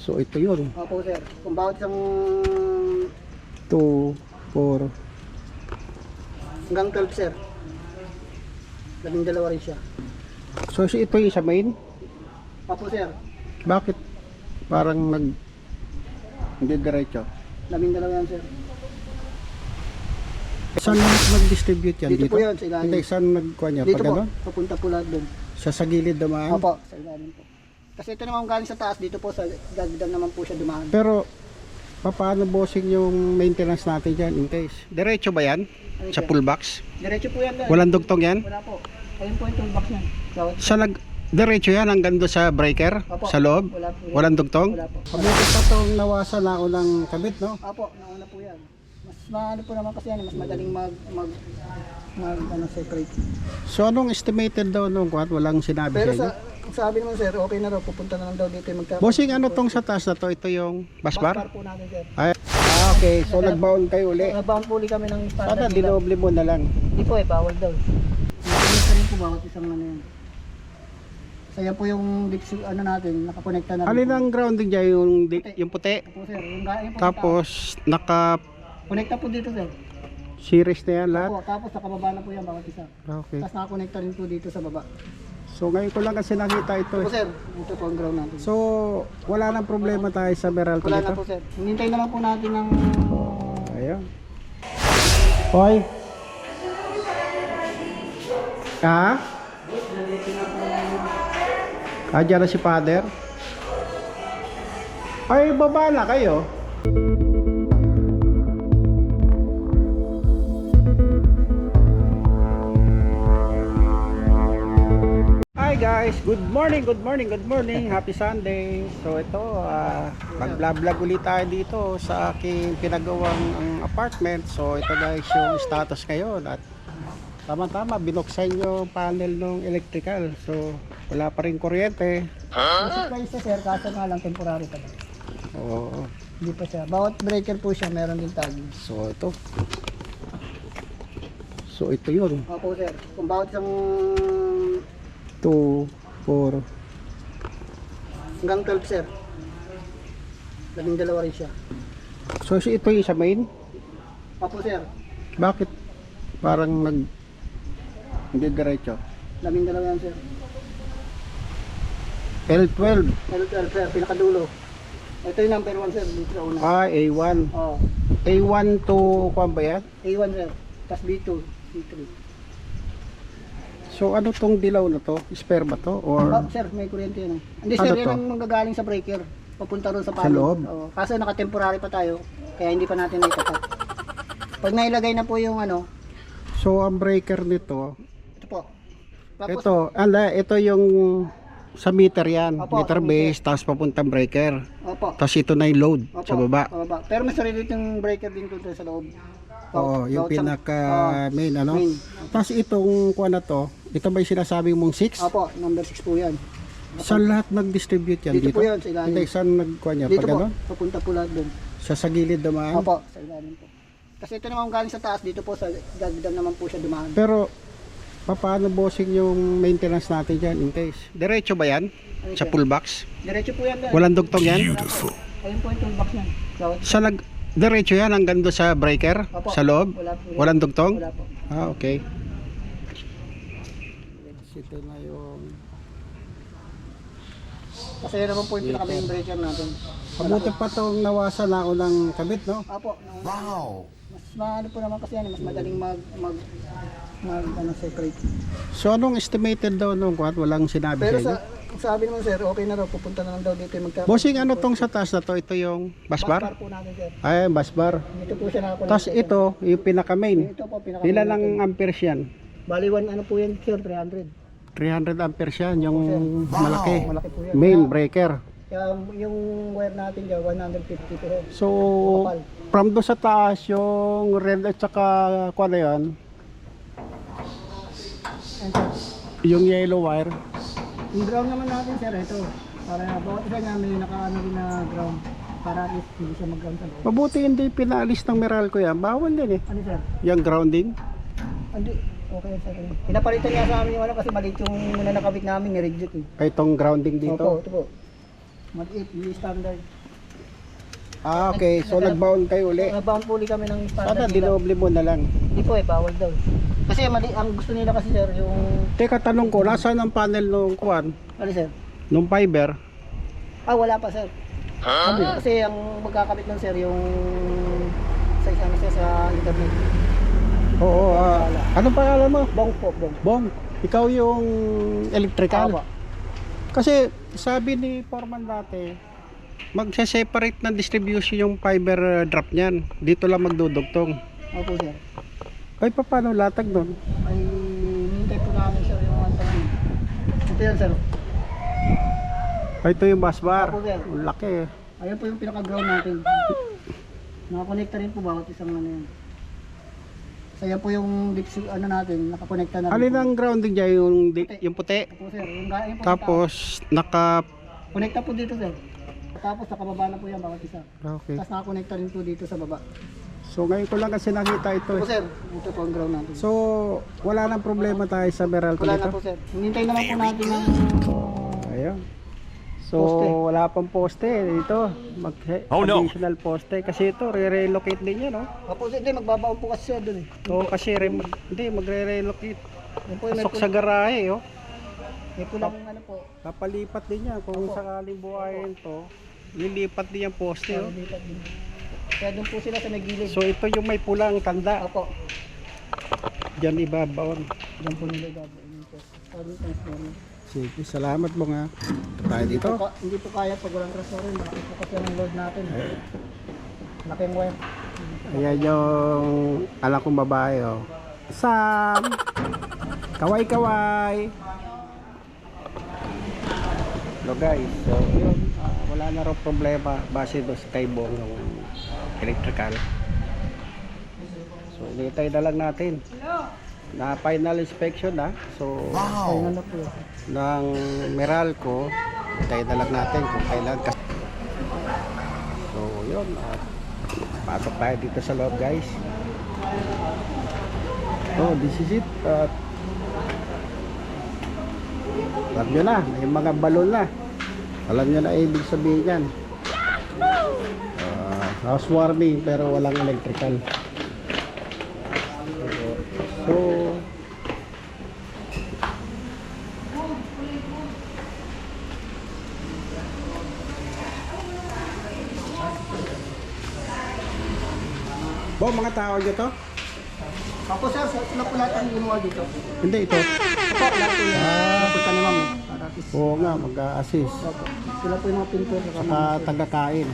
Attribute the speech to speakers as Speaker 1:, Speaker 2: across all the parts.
Speaker 1: So ito yun.
Speaker 2: Opo sir. Kung bawat isang
Speaker 1: 2, 4.
Speaker 2: hanggang 12 sir. 12 rin siya.
Speaker 1: So ito yung sa main.
Speaker 2: Opo sir.
Speaker 1: Bakit parang hindi diretso?
Speaker 2: 12 yan sir.
Speaker 1: Saan mag-distribute yan?
Speaker 2: Dito po yan sa ilalim.
Speaker 1: Hindi, saan nagkuha niya?
Speaker 2: Dito
Speaker 1: Pag
Speaker 2: po.
Speaker 1: ano?
Speaker 2: Papunta po lahat doon.
Speaker 1: Sa gilid dumaan?
Speaker 2: Opo. Sa ilalim po. Kasi ito naman galing sa taas. Dito po sa gagdan naman po siya dumaan.
Speaker 1: Pero paano bossing yung maintenance natin dyan in case? Diretso ba yan?
Speaker 2: Ayun,
Speaker 1: Sa
Speaker 2: sir.
Speaker 1: full box?
Speaker 2: Diretso po yan.
Speaker 1: Walang dugtong yan?
Speaker 2: Wala po. Ayun po yung toolbox niya.
Speaker 1: Sa diretso yan hanggang doon sa breaker?
Speaker 2: Opo.
Speaker 1: Sa loob?
Speaker 2: Wala po yan.
Speaker 1: Walang dugtong?
Speaker 2: Wala po.
Speaker 1: Pabuti pa itong nawasan na ako ng kabit, no?
Speaker 2: Opo. Nauna po yan. Mas maano po naman kasi yan. Mas madaling separate.
Speaker 1: So anong estimated daw nung kuhat? Walang sinabi
Speaker 2: Pero
Speaker 1: sa inyo?
Speaker 2: sabi naman sir, okay na raw. Pupunta na lang daw dito yung magkakaroon.
Speaker 1: Bossing, ano tong sa taas na to? Ito yung
Speaker 2: Basbar
Speaker 1: busbar?
Speaker 2: po natin sir.
Speaker 1: Okay. So nagbaon kayo uli.
Speaker 2: Nabaon po ulit kami ng
Speaker 1: Sana dinoble mo na lang.
Speaker 2: Hindi po bawal daw. Nakakonekta rin po bawat isang ano yan. So yan po yung ano natin, nakakonekta na rin
Speaker 1: Alin
Speaker 2: po.
Speaker 1: ang grounding dyan? Yung puti?
Speaker 2: Po sir, yung po
Speaker 1: Tapos naka
Speaker 2: konekta po dito sir.
Speaker 1: series na yan lahat?
Speaker 2: Opo, tapos nakababa na po yan bawat isa.
Speaker 1: Okay.
Speaker 2: Tapos nakakonekta rin po dito sa baba.
Speaker 1: So ngayon ko lang kasi nakita ito.
Speaker 2: Opo sir, ito po ang ground natin.
Speaker 1: So wala nang problema tayo sa Meralco
Speaker 2: Wala
Speaker 1: dito?
Speaker 2: na po sir. Hinintay naman po natin ng...
Speaker 1: Ayun. Hoy. Ha? Diyan na si Father. Ay, baba na kayo. Hi guys, good morning, good morning, good morning. Happy Sunday. So ito, mag-vlog ulit tayo dito sa aking pinagawang apartment. So ito guys yung status ngayon at tama-tama binuksan yung panel ng electrical. So wala pa rin kuryente.
Speaker 2: Supply siya sir, kaso nga lang temporary pa lang.
Speaker 1: Oo.
Speaker 2: Hindi pa siya. Bawat breaker po siya, meron din tag.
Speaker 1: So ito. So ito yun.
Speaker 2: Opo sir, kung bawat isang
Speaker 1: 2, 4.
Speaker 2: hanggang 12 sir. 12 rin siya.
Speaker 1: So ito yung sa main.
Speaker 2: Opo sir,
Speaker 1: Bakit parang hindi diretso?
Speaker 2: 12 yan sir.
Speaker 1: L12.
Speaker 2: L12 sir, pinakadulo. Ito yung number 1 sir, dito sa una.
Speaker 1: A1.
Speaker 2: Oh,
Speaker 1: A1 to kuwan ba yan?
Speaker 2: A1 sir, tapos B2, B3.
Speaker 1: So ano tong dilaw na to? Spare ba to? Or
Speaker 2: Oh, sir, may kuryente yan. Hindi
Speaker 1: Ano
Speaker 2: sir, yan
Speaker 1: to?
Speaker 2: ang manggagaling sa breaker. Papunta ron sa
Speaker 1: Sa
Speaker 2: panel.
Speaker 1: loob?
Speaker 2: Oo. Kaso naka-temporary pa tayo, kaya hindi pa natin naitapat. Pag nailagay na po yung ano,
Speaker 1: so ang breaker nito,
Speaker 2: ito po. Tapos,
Speaker 1: ito yung sa meter yan.
Speaker 2: Opo,
Speaker 1: Meter
Speaker 2: sa
Speaker 1: base, tapos papuntang breaker.
Speaker 2: opo.
Speaker 1: Tapos ito na yung load
Speaker 2: Opo,
Speaker 1: sa baba.
Speaker 2: baba. Pero may sarili yung breaker din doon sa loob.
Speaker 1: Oo, yung
Speaker 2: Bawat
Speaker 1: pinaka main ano.
Speaker 2: main.
Speaker 1: Tapos itong kuwan na to, ito ba yung sinasabi mong 6?
Speaker 2: Opo, number 6 po yan.
Speaker 1: Sa lahat nag-distribute yan
Speaker 2: Dito
Speaker 1: dito?
Speaker 2: po yan, sa ilalim.
Speaker 1: Hindi, saan nagkuhan niya?
Speaker 2: Dito
Speaker 1: Pag
Speaker 2: po,
Speaker 1: ano?
Speaker 2: papunta po lahat doon.
Speaker 1: Sa gilid dumaan?
Speaker 2: Opo, sa ilalim po. Kasi ito naman galing sa taas, dito po sa gagdan naman po siya dumaan.
Speaker 1: Pero paano bossing yung maintenance natin dyan in case? Diretso ba yan?
Speaker 2: Ayun,
Speaker 1: Sa
Speaker 2: sir.
Speaker 1: full box?
Speaker 2: Diretso po yan.
Speaker 1: Walang dugtong yan?
Speaker 2: Ayun po yung toolbox niya.
Speaker 1: Sa diretso yan hanggang doon sa breaker?
Speaker 2: Opo.
Speaker 1: Sa loob?
Speaker 2: Wala po yan.
Speaker 1: Walang dugtong?
Speaker 2: Wala po.
Speaker 1: Okay. Ito na yung
Speaker 2: Kasi yun naman po yung pinaka-main breaker natin.
Speaker 1: Mabuti pa itong nawasan na ako ng kabit, no?
Speaker 2: Opo. Wow! Mas maano po naman kasi yan, mas madaling separate.
Speaker 1: So anong estimated daw nung kuhat? Walang sinabi
Speaker 2: Pero
Speaker 1: sa inyo?
Speaker 2: sabi naman sir, okay na raw, pupunta na lang daw dito yung magkakaroon.
Speaker 1: Bossing, ano tong sa taas na to? Ito yung busbar?
Speaker 2: Basbar po natin sir.
Speaker 1: Ay, busbar.
Speaker 2: Dito po siya nakakonect.
Speaker 1: Tapos ito, yung pinaka-main.
Speaker 2: Ito po pinaka.
Speaker 1: Ilan lang amperes yan?
Speaker 2: Bali ano po yan sir, 300.
Speaker 1: 300 amperes yan, yung malaki.
Speaker 2: Malaki po yan.
Speaker 1: Main breaker.
Speaker 2: Kaya yung wire natin dyan, 150 po.
Speaker 1: So, from doon sa taas, yung red at saka kung ano yan, yung yellow wire.
Speaker 2: Yung ground naman natin sir, ito. Para bawat isa niya may nakaano rin na ground. Para at least hindi siya mag-ground sa loob.
Speaker 1: Mabuti hindi pinaalis ng Meralco yan. Bawal din eh.
Speaker 2: Ano sir?
Speaker 1: Yung grounding.
Speaker 2: Hindi. Okay sir. Pinapalitan niya sa amin yung ano kasi maliit yung nakabit namin, ni-reject eh.
Speaker 1: Ay, itong grounding dito.
Speaker 2: Opo, ito po. Maliit, hindi standard.
Speaker 1: Ah, okay. So nagbound kayo uli.
Speaker 2: Nabound po ulit kami ng
Speaker 1: Sana
Speaker 2: standard nila.
Speaker 1: dinoble mo na lang.
Speaker 2: Hindi po bawal daw. Kasi mali, ang gusto nila kasi sir, yung...
Speaker 1: Teka, tanong ko, nasaan ang panel nung kuwan?
Speaker 2: Ano sir?
Speaker 1: Nung fiber?
Speaker 2: Wala pa sir. Kasi ang magkakabit ng sir, yung... Sa isang sir, sa internet.
Speaker 1: Oo, anong pangalan mo?
Speaker 2: Bong po, bong.
Speaker 1: Bong, ikaw yung electrical?
Speaker 2: Awa.
Speaker 1: Kasi sabi ni Foreman dati, magse-separate ng distribution yung fiber drop niyan. Dito lang magdudugtong.
Speaker 2: Opo sir.
Speaker 1: Ay, paano latag doon?
Speaker 2: Ay, hintay po namin sir yung antang yun. Ito yan sir.
Speaker 1: Ay, ito yung bus bar.
Speaker 2: Opo, sir.
Speaker 1: Ang laki eh.
Speaker 2: Ayan po yung pinaka-ground natin. Nakakonekta rin po bawat isang ano yan. So yan po yung deep ano natin, nakakonekta na rin.
Speaker 1: Alin
Speaker 2: po.
Speaker 1: ang grounding dyan? Yung puti?
Speaker 2: Opo sir. Yung po
Speaker 1: Tapos, naka...
Speaker 2: konekta po dito sir. Tapos nakababa na po yan bawat isa.
Speaker 1: Okay.
Speaker 2: Tapos nakakonekta rin po dito sa baba.
Speaker 1: So, ngayon ko lang kasi nakita ito
Speaker 2: Opo
Speaker 1: eh.
Speaker 2: sir, ito po ang ground natin.
Speaker 1: So, wala nang problema tayo sa Meralco
Speaker 2: Wala
Speaker 1: dito?
Speaker 2: na po sir. Hinintay naman po natin ng...
Speaker 1: Ayun. So,
Speaker 2: Poste.
Speaker 1: wala pang poste dito. Additional poste. Kasi ito, re-relocate din yan, no?
Speaker 2: Opo sir, hindi magbabaon po kasi sir dun eh.
Speaker 1: So, kasi hindi, magre-relocate.
Speaker 2: Yan po yung
Speaker 1: Pasok sa garahe, oh.
Speaker 2: may pulang ano po.
Speaker 1: Papalipat din yan. Kung sakaling buhayin to, lilipat din yung poste, oh.
Speaker 2: Dito din. Kaya doon po sila sa may gilid.
Speaker 1: So, ito yung may pulang tanda.
Speaker 2: Opo.
Speaker 1: Diyan ibabaon.
Speaker 2: Diyan po nila gagawin ito. Sabi ko transformer.
Speaker 1: Sige, salamat mo nga. Tayo dito.
Speaker 2: Hindi po kaya pag walang transformer. Malaki po kasi ang load natin. Malaking wire.
Speaker 1: Ayan yung anak kong babae, oh. Sam! Kaway-kaway! Hello guys, so yun, wala na raw problema base doon sa kay Bong ng electrical. So initay na lang natin na final inspection na. So
Speaker 2: Ayun na po.
Speaker 1: ng Meralco, initay na lang natin kung kailan. So yun, pasok tayo dito sa loob guys. So this is it. Alam nyo na, may mga balon na. Alam nyo na ibig sabihin yan. Housewarming pero walang electrical. So mga tao nyo to?
Speaker 2: Ako sir, sila po lahat ang gumawa dito.
Speaker 1: Hindi, ito.
Speaker 2: Opo, lahat po yan. Napunta ni ma'am. Para at least-
Speaker 1: Oo nga, mag-a-assist.
Speaker 2: Opo. Sila po yung mga pintor.
Speaker 1: Saka taga-kain.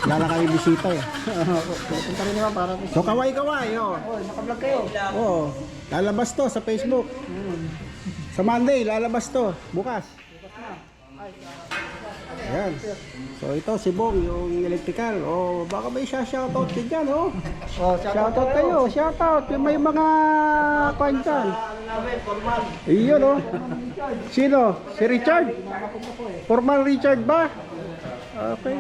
Speaker 1: Wala na kami bisita eh.
Speaker 2: Opo. Napunta rin ni ma'am para at least-
Speaker 1: So kaway-kaway, oh.
Speaker 2: Oh, naka-vlog kayo.
Speaker 1: Oo. Lalabas to sa Facebook. Sa Monday, lalabas to. Bukas. Ayan. So ito si Bong, yung electrical. Oh, baka may shoutout din dyan, oh.
Speaker 2: Oh,
Speaker 1: Shoutout kayo, shoutout. Yung may mga kwantan. Iyon, oh. Sino? Si Richard? Formal Richard ba? Okay.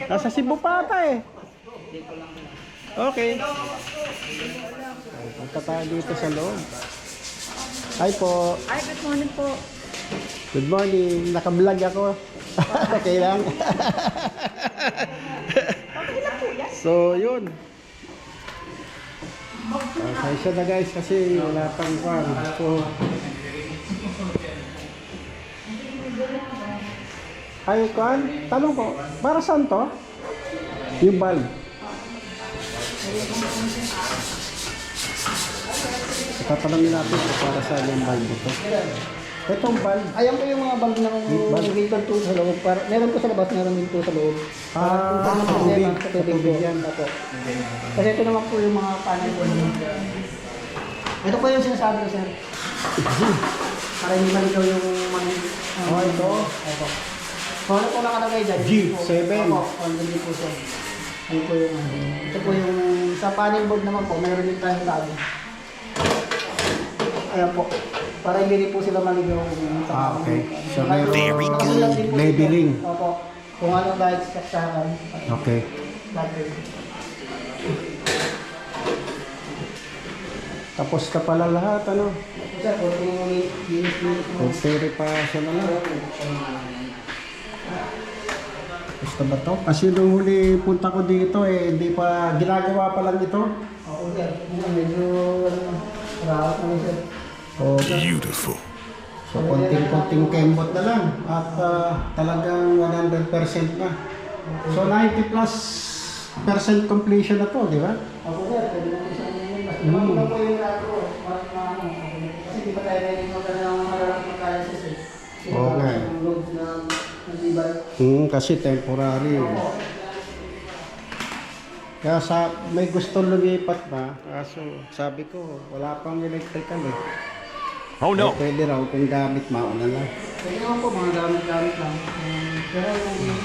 Speaker 1: Nasa Cebu pa ata eh. Okay. Punta tayo dito sa loob. Hi po.
Speaker 3: Ay, good morning po.
Speaker 1: Good morning. Naka-vlog ako. Okay lang. So, yun. Pasensya na guys kasi wala pang kwan. So, ay kwan, tanong ko, para saan to? Yung bulb. Tatanungin natin kung para saan yung bulb ito. Itong bulb.
Speaker 2: Ayan po yung mga bag ng vehicle tool sa loob. Meron po sa labas, meron din po sa loob. Para kung
Speaker 1: tubig.
Speaker 2: problema sa tubig po.
Speaker 1: Tubig yan.
Speaker 2: Opo. Kasi ito naman po yung mga panel po. Ito po yung sinasabi ko sir. Para hindi maligaw yung mga...
Speaker 1: ito.
Speaker 2: Opo. Kung ano po nakalagay dyan.
Speaker 1: G7.
Speaker 2: Opo, hindi po siya. Ano po yung... Ito po yung... Sa panel board naman po, meron din tayong tag. Ayan po. Para hindi rin po sila maligaw.
Speaker 1: Okay. So, meron
Speaker 2: Very good.
Speaker 1: labeling.
Speaker 2: Opo. Kung ano dahil sa saksahan.
Speaker 1: Okay. Tapos ka pala lahat, ano?
Speaker 2: Sir, kung
Speaker 1: Kung pere pa siya na lang. Tapos na ba to? Kasi nung huli punta ko dito hindi pa ginagawa pa lang ito.
Speaker 2: Ako sir, medyo rahat na sir.
Speaker 1: So,
Speaker 3: Beautiful.
Speaker 1: so konting-konting kembot na lang at talagang 100% na. So 90 plus percent completion na to, di ba?
Speaker 2: Ako sir, pwede naman isang yun. Mas naman ko na po yung lahat ko. Kasi di pa tayo rin ng malalaki ng kaya sir.
Speaker 1: Oo nga.
Speaker 2: Yung loads na nag-ibay.
Speaker 1: Kasi temporary. Kaya may gusto lumipat na, kaso sabi ko, wala pang electrical eh.
Speaker 3: Oh no.
Speaker 1: Pwede raw kung gamit mauna lang.
Speaker 2: Pwede naman po, mga gamit-gamit lang. Pero yung...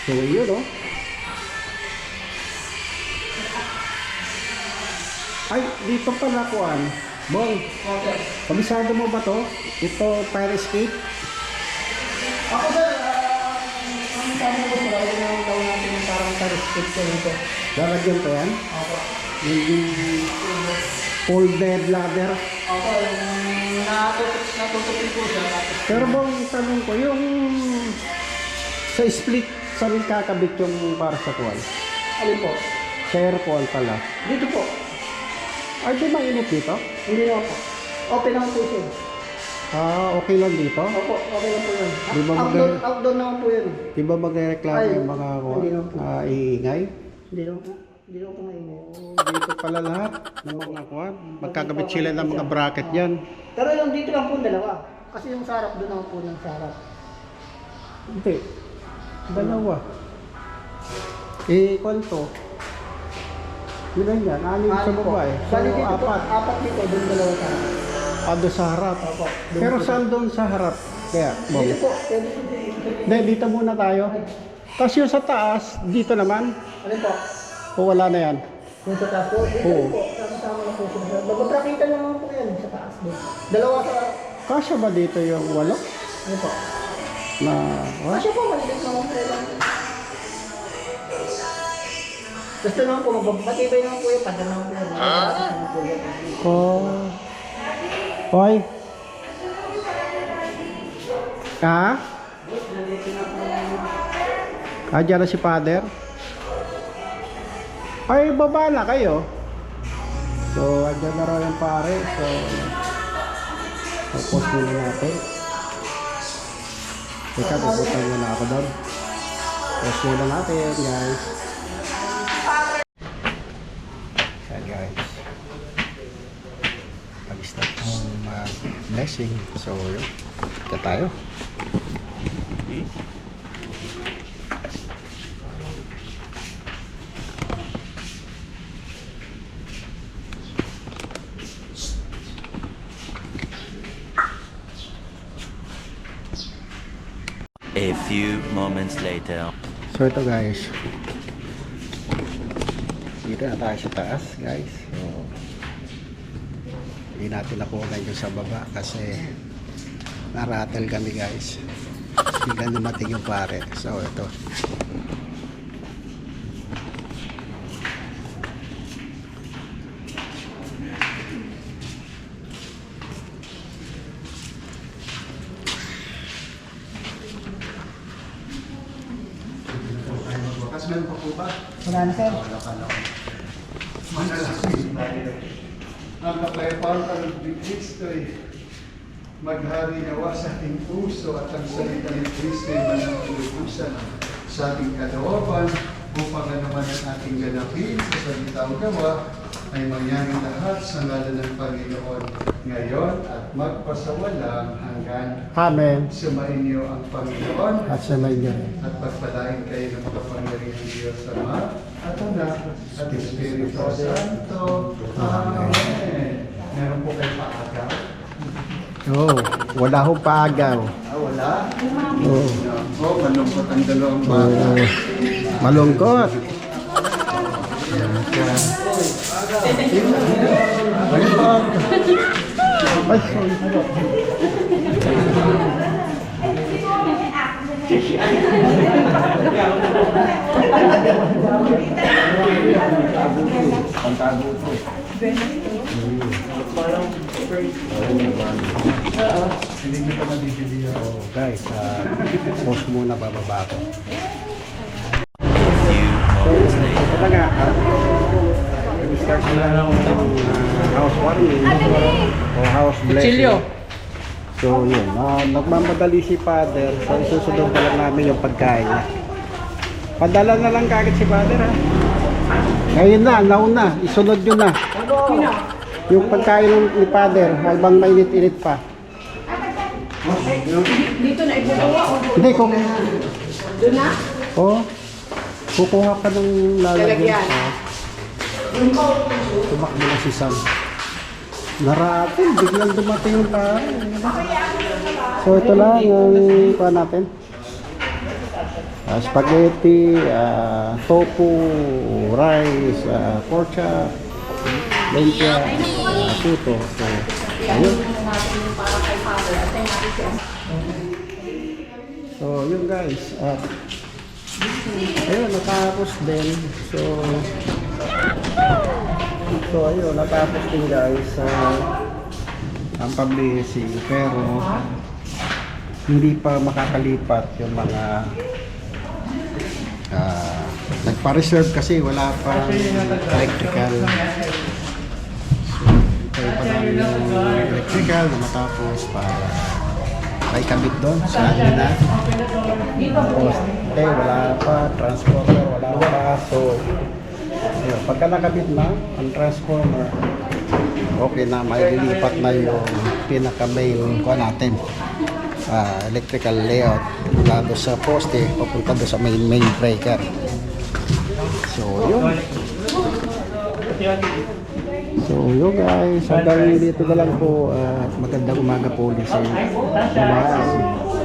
Speaker 1: So yun oh. Ay, dito pala kuan. Bong,
Speaker 2: Okay.
Speaker 1: kabisado mo ba to? Ito, fire escape?
Speaker 2: Ako sir, ang sabi ko sir, ay na daw natin yung parang taristic ko nito.
Speaker 1: Lalagyan ko yan?
Speaker 2: Ako.
Speaker 1: Yung folded ladder.
Speaker 2: Ako, yung natutupin ko siya. Tapos,
Speaker 1: Pero bang tanong ko, yung sa split, saan kakabit yung para sa kuwan?
Speaker 2: alin po?
Speaker 1: Sa aircon pala.
Speaker 2: Dito po.
Speaker 1: Ay, di mainit dito?
Speaker 2: Hindi naman po. Open naman po siya.
Speaker 1: Okay lang dito?
Speaker 2: Opo, okay lang po yun.
Speaker 1: Di ba
Speaker 2: Outdoor naman po yun.
Speaker 1: Di ba magreklamo
Speaker 2: Ay,
Speaker 1: yung mga
Speaker 2: hindi naman po.
Speaker 1: iingay?
Speaker 2: Hindi naman po. Hindi naman po maingay.
Speaker 1: Dito pala lahat ng mga kuwan. Magkakabit sila ng mga bracket yan.
Speaker 2: Pero yung dito lang po dalawa. Kasi yung sarap doon naman po ng sarap.
Speaker 1: Hindi. Dalawa. Kwento. Yun lang yan. Anim sa
Speaker 2: po.
Speaker 1: baba eh. So,
Speaker 2: Bali dito po,
Speaker 1: apat.
Speaker 2: apat dito, doon dalawa sa harap.
Speaker 1: Doon sa harap.
Speaker 2: Opo. Doon
Speaker 1: Pero
Speaker 2: po.
Speaker 1: saan doon sa harap? Kaya, Bong.
Speaker 2: Dito po, pwede po.
Speaker 1: Hindi, dito muna tayo. Tapos yung sa taas, dito naman.
Speaker 2: Alin po?
Speaker 1: O wala na yan.
Speaker 2: Yung sa taas po, dito
Speaker 1: Oo.
Speaker 2: po. Sama-sama na po sila. Magpaprakita naman po yan sa taas doon. Dalawa sa...
Speaker 1: Kasya ba dito yung walo?
Speaker 2: Ano po?
Speaker 1: Na, what?
Speaker 2: Kasi po, maliit naman po lang. Gusto naman po, matibay naman po yung padala naman po yan. Naman po yan.
Speaker 1: Hoy. Ha? Diyan na si Father. Ay, baba na kayo. So, andyan na raw yung pare. So, tapos muna natin. Teka, pupunta muna ako doon. Tapos muna natin, guys. Yan, guys. Pag-start ng blessing. So, yun. Ika tayo.
Speaker 4: A few moments later.
Speaker 1: So ito guys, dito na tayo sa taas guys. So hindi natin nakuha yung sa baba kasi naratel kami guys. Biglang dumating yung pare. So ito. Meron pa po ba?
Speaker 2: Wala na sir.
Speaker 5: Ang kapayapaan ng Kristo ay maghari nawa sa ating puso at ang salita ni Kristo ay manatulubusan sa ating kalooban upang naman ang ating ganapin sa salitang gawa ay mangyari lahat sa ngalan ng Panginoon ngayon at magpasawalang hanggan.
Speaker 1: Amen.
Speaker 5: Sumainyo ang Panginoon
Speaker 1: At sa may
Speaker 5: at pagpalain kayo ng makapangyarihang Diyos Ama at Anak at Espiritu Santo. Amen. Meron po kayo paagaw?
Speaker 1: Oh, wala hong paagaw.
Speaker 5: Wala?
Speaker 1: Oh,
Speaker 5: Malungkot ang dalawang bata.
Speaker 1: malungkot. Ay, sorry.
Speaker 5: Hindi nyo pa nabibili ako.
Speaker 1: guys, post muna bababa ko.
Speaker 4: A few moments later.
Speaker 1: Ito na nga, start na lang ang housewarming o house blessing. So yun, nagmamadali si Father, so isusunod na lang namin yung pagkain niya. Padala na lang kagad si Father ha. Ngayon na, nauna, isunod yun na. Yung pagkain ni Father, habang mainit-init pa.
Speaker 6: Dito na ibubuwa o
Speaker 1: Hindi, kung...
Speaker 6: doon na?
Speaker 1: Oh, kukuha ka ng lalagyan. Tumakbo na si Sam. Narating, biglang dumating yung tao. So ito lang ang kuha natin. Spaghetti, tofu, rice, pork chop, lumpia, puto. So, ayun. So yun guys. Ayun, natapos din. So ayun, natapos din guys. Ang publishing, pero hindi pa makakalipat yung mga nagpa-reserve kasi wala pa electrical. So ito pa namin yung electrical na matapos para may kabit doon sa na. Tapos wala pa, transformer wala pa. So ayun, pagka nakabit na ang transformer, okay na, maililipat na yung pinaka main ko natin, electrical layout mula doon sa poste papunta doon sa main breaker. So yun guys, hanggang dito na lang po. Magandang umaga po ulit sa inyo. Bye.